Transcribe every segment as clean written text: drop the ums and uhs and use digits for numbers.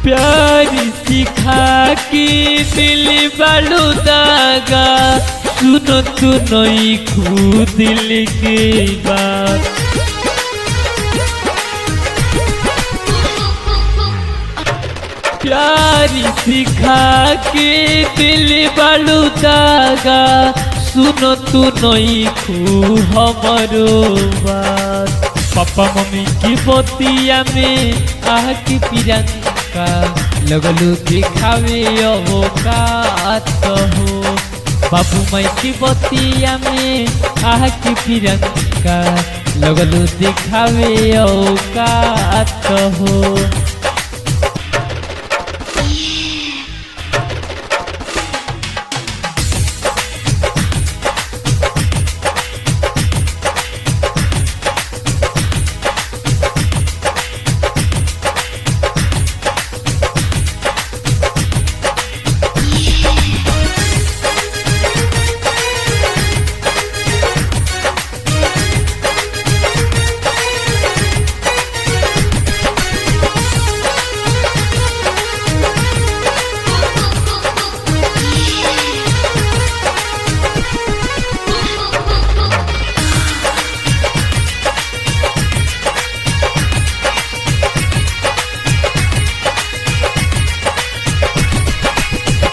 प्यार सिखा के दिल बालू दागा सुनो तू नई खू दिल के बात। प्यार सिखा के दिल बालू दागा सुनो तू नई खू हमारो बात। पापा मम्मी की बतिया में आके प्रियंका लगलू दिखावे औकात हो। बाबू माई की बतिया में आके प्रियंका लगलू दिखावे औकात हो।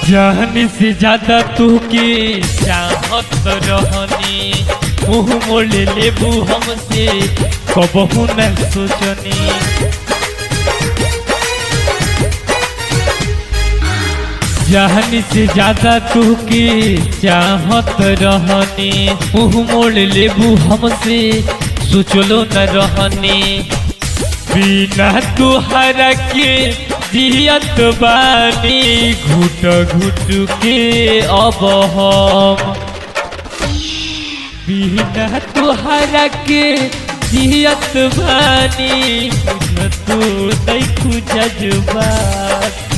जान से ज्यादा तू के चाहत रहनी मुँह मोड़ लेबू हमसे कबहू न सोचनी। जान से ज्यादा तू के चाहत रहनी मुँह मोड़ लेबू हमसे सोचलो न रहनी। बिना तुहरा के जियत बानी घुट घुट के अब हम। बिना तुहरा के जियत बानी तू देखू जज्बात।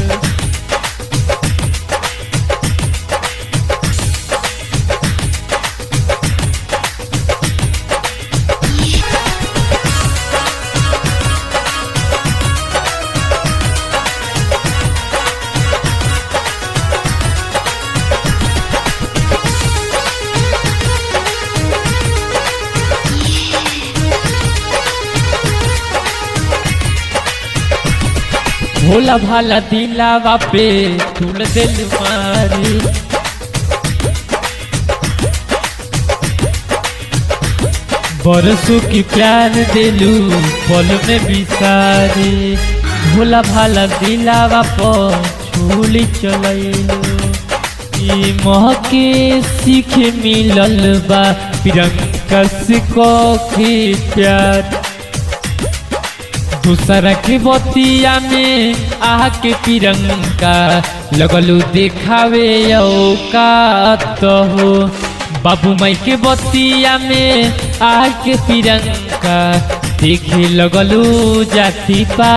भोला भाला दिलावा पे तुल दिल मारी बरसों की प्यार दिलू पल में बिसारी। भोला भाला दिलावा पर छूली चलैलू ई मोह के सीख मिलल बा प्रियंका से के प्यार। दूसरा के बतिया में आके प्रियंका लगलू दिखावे औकात हो। बाबू माई के बतिया में आके प्रियंका देखे लगलू जाति पा।